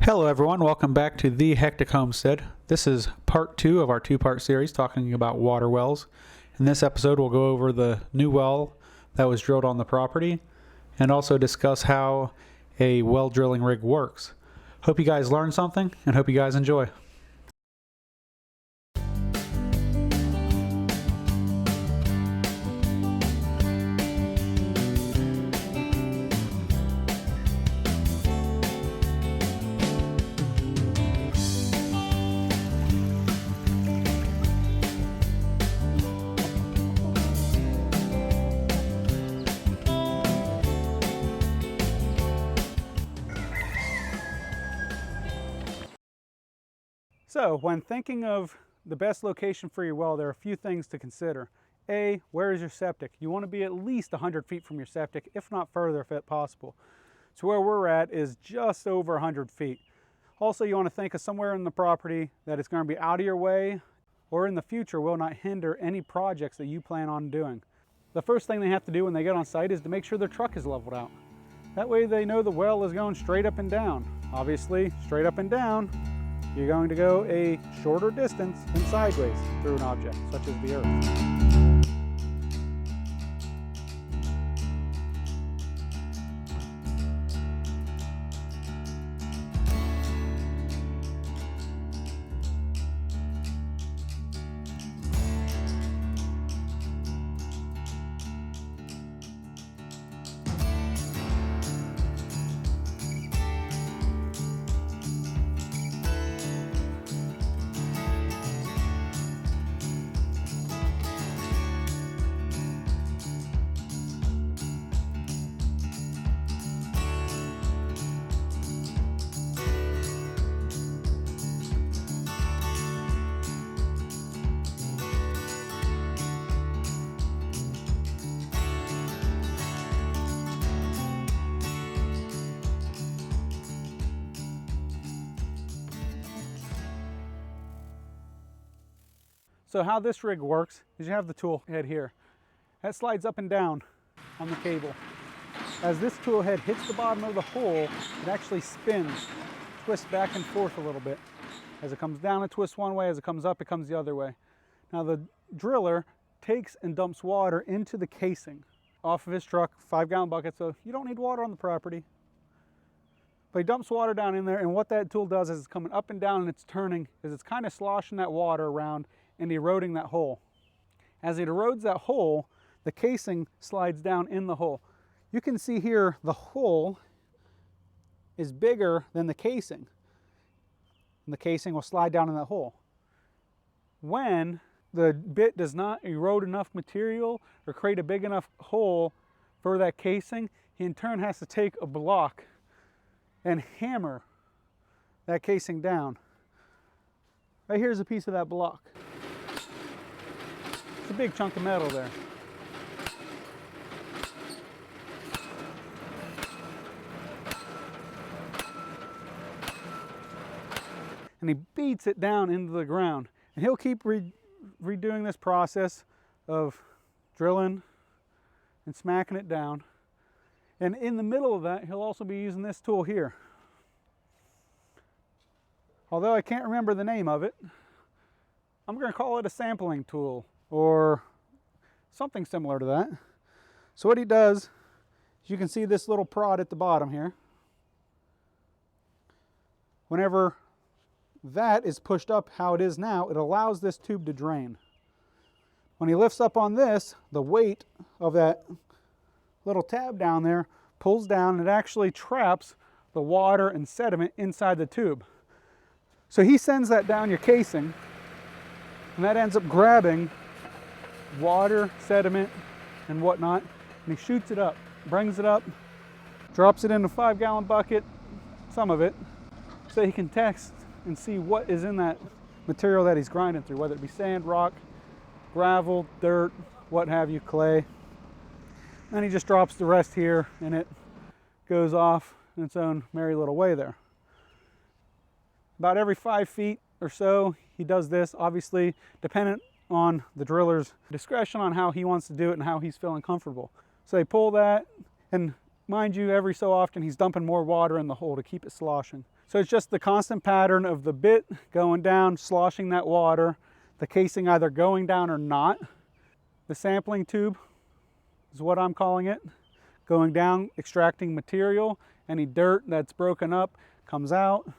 Hello everyone, welcome back to the Hectic Homestead. This is part 2 of our 2-part series talking about water wells. In this episode we'll go over the new well that was drilled on the property and also discuss how a well drilling rig works. Hope you guys learned something and hope you guys enjoy. So, when thinking of the best location for your well, there are a few things to consider. A, where is your septic? You want to be at least 100 feet from your septic, if not further if possible. So where we're at is just over 100 feet. Also, you want to think of somewhere in the property that is going to be out of your way or in the future will not hinder any projects that you plan on doing. The first thing they have to do when they get on site is to make sure their truck is leveled out. That way they know the well is going straight up and down. Obviously, straight up and down, you're going to go a shorter distance than sideways through an object, such as the earth. So how this rig works is you have the tool head here. That slides up and down on the cable. As this tool head hits the bottom of the hole, it actually spins, twists back and forth a little bit. As it comes down, it twists one way. As it comes up, it comes the other way. Now the driller takes and dumps water into the casing off of his truck, 5-gallon bucket, so you don't need water on the property. But he dumps water down in there, and what that tool does is it's coming up and down and it's turning, is it's kind of sloshing that water around and eroding that hole. As it erodes that hole, the casing slides down in the hole. You can see here the hole is bigger than the casing. And the casing will slide down in that hole. When the bit does not erode enough material or create a big enough hole for that casing, he in turn has to take a block and hammer that casing down. Right here's a piece of that block. It's a big chunk of metal there. And he beats it down into the ground. And he'll keep redoing this process of drilling and smacking it down. And in the middle of that, he'll also be using this tool here. Although I can't remember the name of it, I'm going to call it a sampling tool or something similar to that. So what he does is, you can see this little prod at the bottom here. Whenever that is pushed up how it is now, it allows this tube to drain. When he lifts up on this, the weight of that little tab down there pulls down and it actually traps the water and sediment inside the tube. So he sends that down your casing and that ends up grabbing water, sediment, and whatnot, and he shoots it up, brings it up, drops it in a 5-gallon bucket, some of it, so he can test and see what is in that material that he's grinding through, whether it be sand, rock, gravel, dirt, what have you, clay. Then he just drops the rest here and it goes off in its own merry little way there. About every 5 feet or so he does this, obviously dependent on the driller's discretion on how he wants to do it and how he's feeling comfortable. So they pull that, and mind you, every so often he's dumping more water in the hole to keep it sloshing. So it's just the constant pattern of the bit going down, sloshing that water, the casing either going down or not. The sampling tube is what I'm calling it, going down, extracting material. Any dirt that's broken up comes out,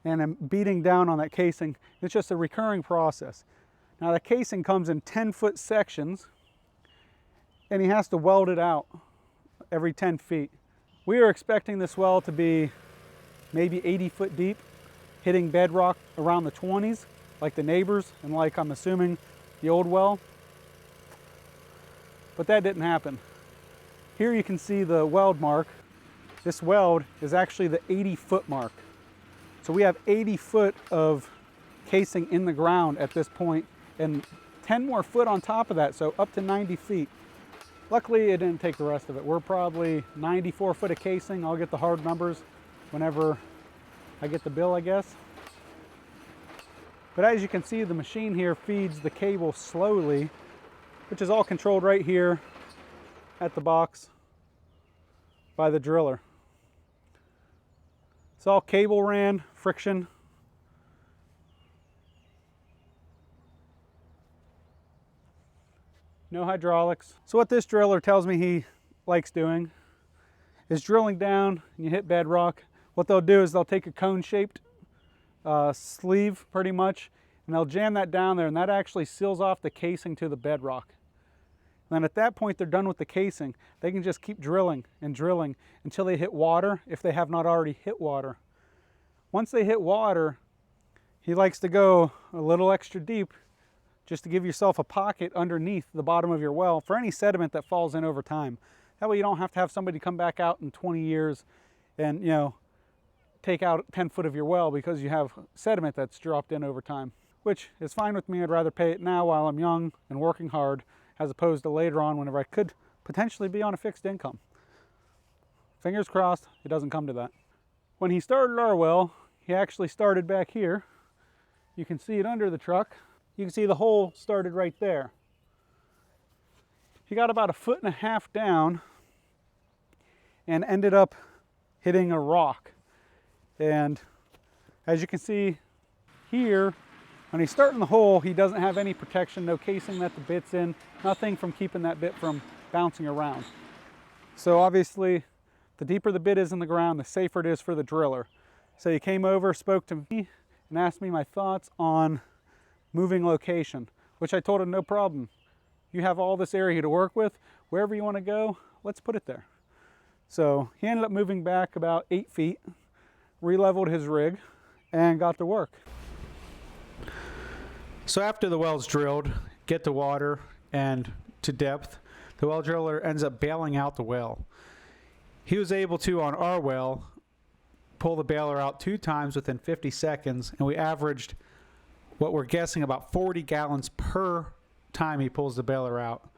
and I'm beating down on that casing. It's just a recurring process. Now the casing comes in 10-foot sections, and he has to weld it out every 10 feet. We are expecting this well to be maybe 80 foot deep, hitting bedrock around the 20s, like the neighbors, and like I'm assuming the old well. But that didn't happen. Here you can see the weld mark. This weld is actually the 80-foot mark. So we have 80 foot of casing in the ground at this point, and 10 more foot on top of that, so up to 90 feet. Luckily, it didn't take the rest of it. We're probably 94 foot of casing. I'll get the hard numbers whenever I get the bill, I guess. But as you can see, the machine here feeds the cable slowly, which is all controlled right here at the box by the driller. It's all cable ran, friction. No hydraulics. So what this driller tells me he likes doing is drilling down, and you hit bedrock. What they'll do is they'll take a cone-shaped sleeve pretty much, and they'll jam that down there, and that actually seals off the casing to the bedrock. And then at that point, they're done with the casing. They can just keep drilling and drilling until they hit water, if they have not already hit water. Once they hit water, he likes to go a little extra deep just to give yourself a pocket underneath the bottom of your well for any sediment that falls in over time. That way you don't have to have somebody come back out in 20 years and, you know, take out 10 foot of your well because you have sediment that's dropped in over time, which is fine with me. I'd rather pay it now while I'm young and working hard, as opposed to later on whenever I could potentially be on a fixed income. Fingers crossed it doesn't come to that. When he started our well, he actually started back here. You can see it under the truck. You can see the hole started right there. He got about 1.5 feet down and ended up hitting a rock. And as you can see here, when he's starting the hole, he doesn't have any protection, no casing that the bit's in, nothing from keeping that bit from bouncing around. So obviously, the deeper the bit is in the ground, the safer it is for the driller. So he came over, spoke to me, and asked me my thoughts on moving location, which I told him no problem. You have all this area to work with. Wherever you want to go, let's put it there. So he ended up moving back about 8 feet, re-leveled his rig, and got to work. So after the well's drilled, get to water and to depth, the well driller ends up bailing out the well. He was able to, on our well, pull the bailer out 2 times within 50 seconds, and we averaged what we're guessing about 40 gallons per time he pulls the bailer out.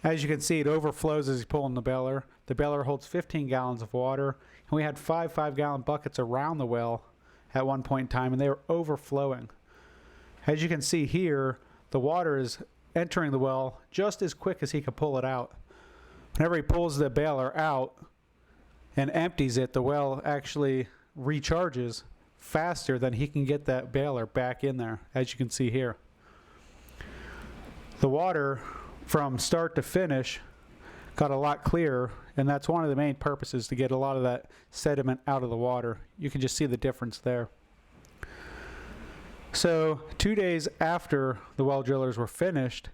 As you can see, it overflows as he's pulling the bailer. The bailer holds 15 gallons of water, and we had 5 5-gallon buckets around the well at one point in time, and they were overflowing. As you can see here, the water is entering the well just as quick as he can pull it out. Whenever he pulls the bailer out and empties it, the well actually recharges faster than he can get that bailer back in there, as you can see here. The water from start to finish got a lot clearer, and that's one of the main purposes, to get a lot of that sediment out of the water. You can just see the difference there. So 2 days after the well drillers were finished,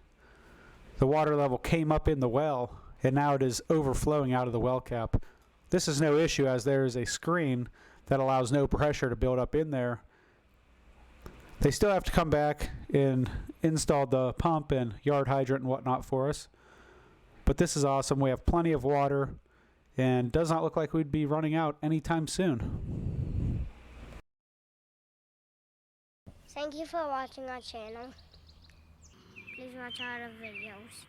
the water level came up in the well, and now it is overflowing out of the well cap. This is no issue, as there is a screen that allows no pressure to build up in there. They still have to come back and install the pump and yard hydrant and whatnot for us. But this is awesome. We have plenty of water, and does not look like we'd be running out anytime soon. Thank you for watching our channel. Please watch our other videos.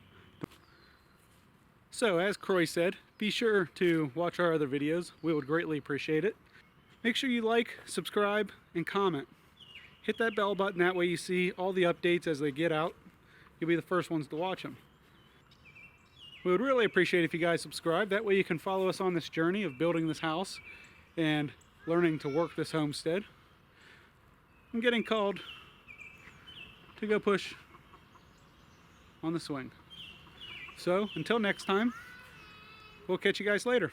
So, as Croy said, be sure to watch our other videos. We would greatly appreciate it. Make sure you like, subscribe, and comment. Hit that bell button, that way you see all the updates as they get out. You'll be the first ones to watch them. We would really appreciate if you guys subscribe. That way you can follow us on this journey of building this house and learning to work this homestead. I'm getting called to go push on the swing. So until next time, we'll catch you guys later.